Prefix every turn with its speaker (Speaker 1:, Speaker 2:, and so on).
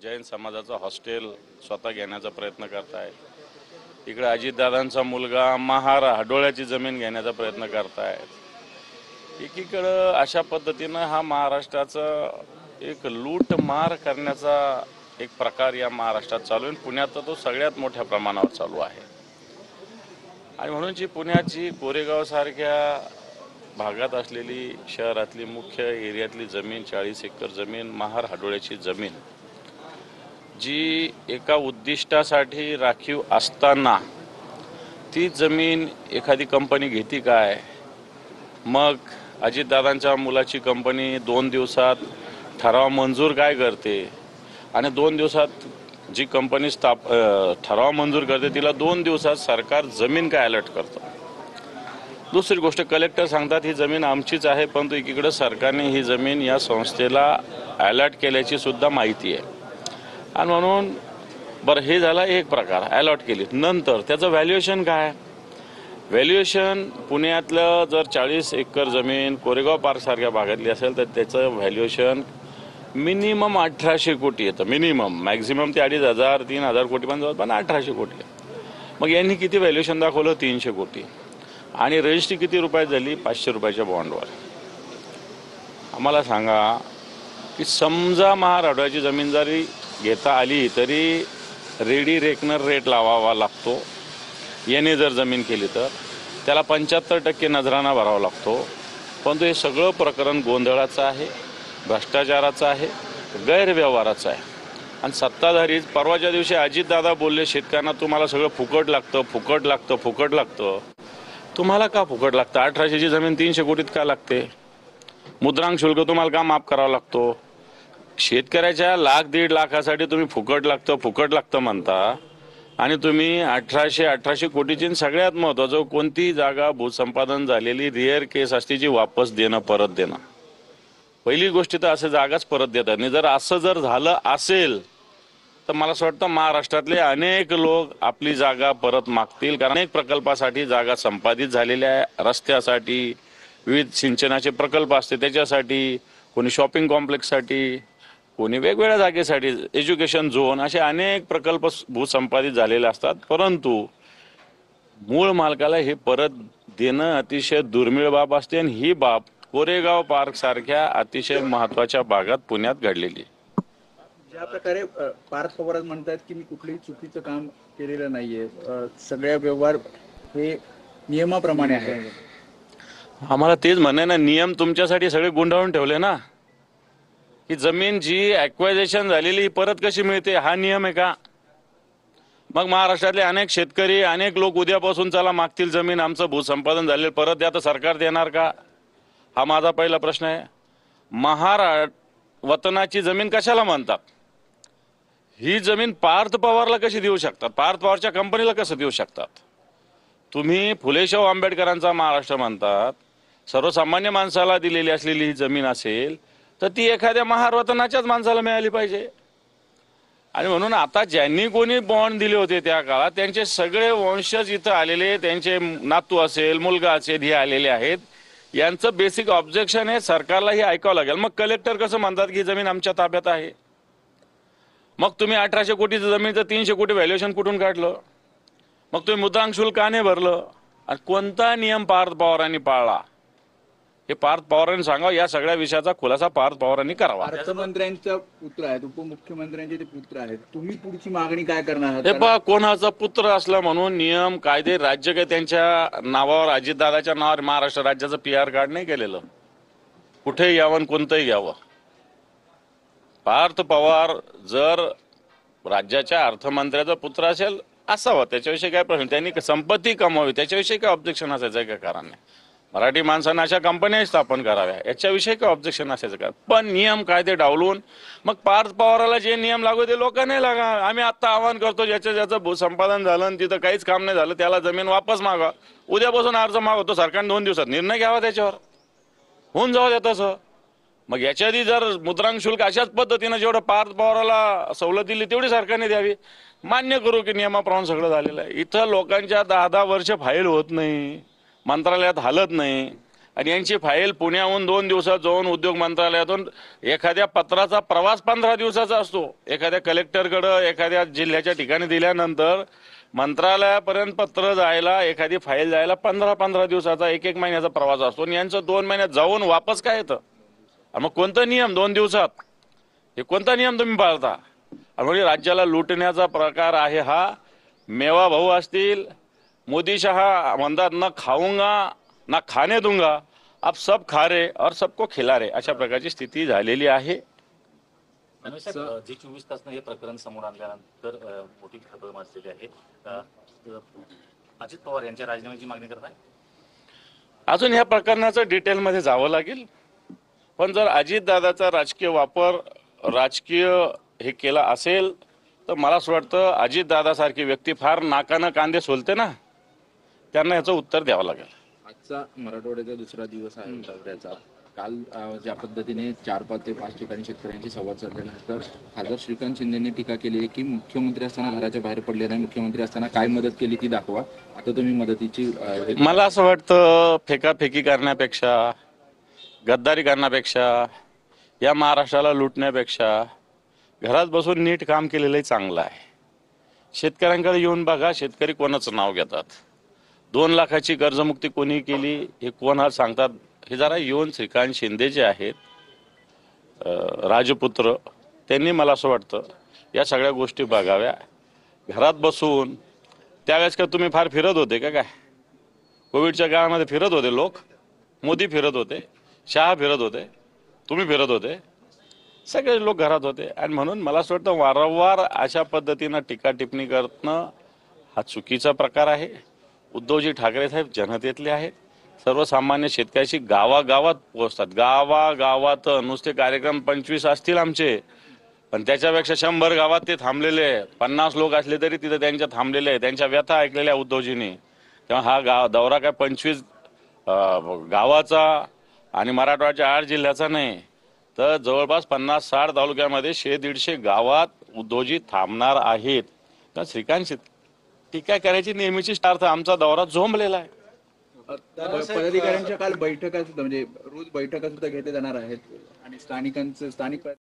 Speaker 1: जैन समाजाचं हॉस्टेल स्वतः घेण्याचा प्रयत्न करताय। इकडे अजितदादांचा मुलगा महार हडोळ्याची जमीन घेण्याचा प्रयत्न करताय। एकीकडे अशा पद्धतीनं हा महाराष्ट्राचा एक लूट मार करण्याचा एक प्रकार या महाराष्ट्रात चालू आहे। पुण्यात तर तो सगळ्यात मोठ्या प्रमाणावर चालू आहे आणि म्हणून जी पुण्याची कोरेगाव सारख्या भागात असलेली शहरातली मुख्य एरियातली जमीन 40 एकर जमीन महार हडोळ्याची जमीन जी एका उद्दिष्टासाठी राखीव असताना ती जमीन एखादी कंपनी घेती काय? मग अजितदादांच्या मुलाची कंपनी 2 दिवसात ठराव मंजूर काय करते आणि 2 दिवसात जी कंपनी ठराव मंजूर करते तिला 2 दिवसात सरकार जमीन काय अलर्ट करतं। दुसरी गोष्ट कलेक्टर सांगतात ही जमीन आमचीच आहे, परंतु एकीकडे सरकारने ही जमीन या संस्थेला अलर्ट केल्याची सुद्धा माहिती आहे आणि म्हणून बरं हे झाला एक प्रकार अलॉट केली। नंतर त्याचं व्हॅल्युएशन काय? व्हॅल्युएशन पुण्यातलं जर 40 एकर जमीन कोरेगाव पार्क सारख्या भागातली असेल तर त्याचं व्हॅल्युएशन मिनिमम 1800 कोटी येतं। मिनिमम मॅक्झिमम ते 2500 3000 कोटी पण 1800 कोटी। मग यांनी किती व्हॅल्युएशन दाखवलं? 300 कोटी आणि रजिस्ट्री किती रुपयात झाली? 500 रुपयाच्या बॉन्डवर। आम्हाला सांगा की समजा महार हडोळ्याची जमीन जरी घेता आली तरी रेडी रेकनर रेट लावावा लागतो। याने जर जमीन केली तर त्याला 75% नजराना भरावा लागतो। परंतु हे सगळं प्रकरण गोंधळाचं आहे, भ्रष्टाचाराचं आहे, गैरव्यवहाराचं आहे आणि सत्ताधारी परवाच्या दिवशी अजितदादा बोलले शेतकऱ्यांना तुम्हाला सगळं फुकट लागतं फुकट लागतं फुकट लागतं। तुम्हाला का फुकट लागतं? 1800ची जमीन 300 कोटीत का लागते? मुद्रांक शुल्क तुम्हाला का माफ करावा लागतो? शेतकऱ्याच्या 1,00,000-1.5 लाखासाठी तुम्ही फुकट लागतं म्हणता आणि तुम्ही 1800 कोटीची सगळ्यात महत्त्वाचं कोणती जागा भूसंपादन झालेली रेअर केस असते जी वापस देणं परत देणं। पहिली गोष्ट तर असं जागाच परत देतात नाही। जर असं जर झालं असेल तर मला असं वाटतं महाराष्ट्रातले अनेक लोक आपली जागा परत मागतील, कारण अनेक प्रकल्पासाठी जागा संपादित झालेल्या आहे। रस्त्यासाठी विविध सिंचनाचे प्रकल्प असते त्याच्यासाठी, कोणी शॉपिंग कॉम्प्लेक्ससाठी, कोणी वेगवेगळ्या जागेसाठी, एज्युकेशन झोन असे अनेक प्रकल्प भूसंपादित झालेले असतात। परंतु मूळ मालकाला हे परत देणं अतिशय दुर्मिळ बाब असते आणि ही बाब कोरेगाव पार्क सारख्या अतिशय महत्त्वाच्या भागात पुण्यात घडलेली।
Speaker 2: ज्या प्रकारे पार्थ पवार म्हणतात की मी कुठलंही चुकीचं काम केलेलं नाहीये, सगळे व्यवहार हे नियमाप्रमाणे आहे।
Speaker 1: आम्हाला तेच म्हणणं ना, नियम तुमच्यासाठी सगळे गुंडाळून ठेवले ना। ही जमीन जी ॲक्वायझेशन झालेली परत कशी मिळते हा नियम आहे का? मग महाराष्ट्रातले अनेक शेतकरी अनेक लोक उद्यापासून चला मागतील जमीन आमचं भूसंपादन झालेलं परत द्या, तर सरकार देणार का? हा माझा पहिला प्रश्न आहे। महार वतनाची जमीन कशाला म्हणतात? ही जमीन पार्थ पवारला कशी देऊ शकतात? पार्थ पवारच्या कंपनीला कसं देऊ शकतात? तुम्ही फुलेशाहू आंबेडकरांचा महाराष्ट्र म्हणतात, सर्वसामान्य माणसाला दिलेली असलेली ही जमीन असेल तर ती एखाद्या महार वतनाच्याच माणसाला मिळाली पाहिजे। आणि म्हणून आता ज्यांनी कोणी बॉन्ड दिले होते त्या काळात त्यांचे सगळे वंशज इथं आलेले, त्यांचे नातू असेल मुलगा असेल हे आलेले आहेत। यांचं बेसिक ऑब्जेक्शन आहे, सरकारलाही ऐकावं लागेल। मग कलेक्टर कसं म्हणतात की जमीन आमच्या ताब्यात आहे? मग तुम्ही 1800 कोटीचं जमीनचं 300 कोटी व्हॅल्युएशन कुठून काढलं? मग तुम्ही मुद्रांक शुल्क का नाही भरलं? आणि कोणता नियम पार्थ पवारांनी पाळला हे पार्थ पवारांनी सांगावं। या सगळ्या विषयाचा खुलासा पार्थ पवारांनी करावा।
Speaker 2: अर्थमंत्र्यांचा पुत्र आहेत, उपमुख्यमंत्र्यांचे ते पुत्र आहेत, तुम्ही पुढची मागणी काय करणार?
Speaker 1: हे पहा, कोणाचा पुत्र असला म्हणून नियम कायदे राज्य काही त्यांच्या नावावर अजितदादाच्या नावावर महाराष्ट्र राज्याचं PR कार्ड नाही केलेलं। कुठेही यावं कोणतंही यावं। पार्थ पवार जर राज्याच्या अर्थमंत्र्याचा पुत्र असेल असावा, त्याच्याविषयी काय प्रश्न? त्यांनी संपत्ती कमावी त्याच्याविषयी काय ऑब्जेक्शन असायचं काय कारण नाही? मराठी माणसांना अशा कंपन्या स्थापन कराव्या याच्याविषयी काय ऑब्जेक्शन असायचं का? पण नियम कायदे डावलून मग पार्थ पवाराला जे नियम लागू ते लोक नाही लागा। आम्ही आता आवाहन करतो ज्याचं भूसंपादन झालं आणि तिथं काहीच काम नाही झालं त्याला जमीन वापस मागा। उद्यापासून अर्ज मागवतो, सरकारने 2 दिवसात निर्णय घ्यावा, त्याच्यावर होऊन जाऊ द्या तसं। मग याच्या आधी जर मुद्रांक शुल्क अशाच पद्धतीनं जेवढं पार्थ पवाराला सवलत दिली तेवढी सरकारने द्यावी। मान्य करू की नियमाप्रमाणे सगळं झालेलं आहे। इथं लोकांच्या 10-10 वर्ष फाईल होत नाही, मंत्रालयात हालत नाही, आणि यांची फाईल पुण्याहून 2 दिवसात जाऊन उद्योग मंत्रालयातून एखाद्या पत्राचा प्रवास 15 दिवसाचा असतो. एखाद्या कलेक्टरकडं एखाद्या जिल्ह्याच्या ठिकाणी दिल्यानंतर मंत्रालयापर्यंत पत्र जायला, एखादी फाईल जायला 15 दिवसाचा, 1 महिन्याचा प्रवास असतो. आणि यांचं 2 महिन्यात जाऊन वापस काय येतं? मग कोणता नियम 2 दिवसात? हे कोणता नियम तुम्ही पाळता? म्हणजे राज्याला लुटण्याचा प्रकार आहे हा. मेवा भाऊ असतील, मोदी शहा म्हणतात ना खाऊंगा ना खाने दूंगा, अब सब खा रहे और सबको खिला रहे, अशा प्रकारची स्थिती झालेली आहे.
Speaker 3: जी 24 तास हे प्रकरण समोर आणल्यानंतर मोठी खळबळ माजलेली आहे. अजित पवार यांच्या राजीनाम्याची मागणी करताय?
Speaker 1: अजून या प्रकरणाचं डिटेलमध्ये जावं लागेल. पण जर अजितदादाचा राजकीय वापर, राजकीय हे केला असेल तर मला असं वाटतं अजितदादासारखी व्यक्ती फार नाकानं कांदे सोलते ना, त्यांना याचं उत्तर द्यावं लागेल.
Speaker 4: आजचा मराठवाड्याचा दुसरा दिवस आहे दौऱ्याचा. काल ज्या पद्धतीने 4 ते 5 ठिकाणी शेतकऱ्यांशी संवाद साधल्यानंतर खासदार श्रीकांत शिंदेंनी टीका केली आहे की मुख्यमंत्री असताना घराच्या बाहेर पडले नाही, मुख्यमंत्री असताना काय मदत केली ती दाखवा. आता तुम्ही मदतीची
Speaker 1: मला असं वाटतं फेकाफेकी करण्यापेक्षा, गद्दारी करण्यापेक्षा, या महाराष्ट्राला लुटण्यापेक्षा घरात बसून नीट काम केलेलंही चांगलं आहे. शेतकऱ्यांकडे येऊन बघा, शेतकरी कोणाचं नाव घेतात. 2 लाखाची कर्जमुक्ती कोणी केली हे कोण सांगतात? हे जरा येऊन श्रीकांत शिंदे जे आहेत राजपुत्र, त्यांनी मला असं वाटतं या सगळ्या गोष्टी बघाव्या. घरात बसून त्यावेळेस का तुम्ही फार फिरत होते का? काय कोविडच्या काळामध्ये फिरत होते लोक? मोदी फिरत होते, शहा फिरत होते, तुम्ही फिरत होते, सगळे लोक घरात होते. आणि म्हणून मला असं वाटतं वारंवार अशा पद्धतीनं टीका टिप्पणी करणं हा चुकीचा प्रकार आहे. उद्धवजी ठाकरे साहेब जनतेतले आहेत. सर्वसामान्य शेतकऱ्याशी गावागावात पोहोचतात. गावागावात नुसते कार्यक्रम 25 असतील आमचे, पण त्याच्यापेक्षा 100 गावात ते थांबलेले आहे. 50 लोक असले तरी तिथे त्यांच्या थांबलेले आहे, त्यांच्या व्यथा ऐकलेल्या उद्धवजींनी. तेव्हा हा दौरा काय 25 गावाचा आणि मराठवाड्याच्या 8 जिल्ह्याचा नाही, तर जवळपास 50-60 तालुक्यामध्ये 100-150 गावात उद्धवजी थांबणार आहेत. तर श्रीकांत टीका करायची नेहमीची अर्थ आमचा दौरा झोंबलेला आहे.
Speaker 2: पदाधिकाऱ्यांच्या काल बैठका सुद्धा, म्हणजे रोज बैठका सुद्धा घेतल्या जाणार आहेत आणि स्थानिक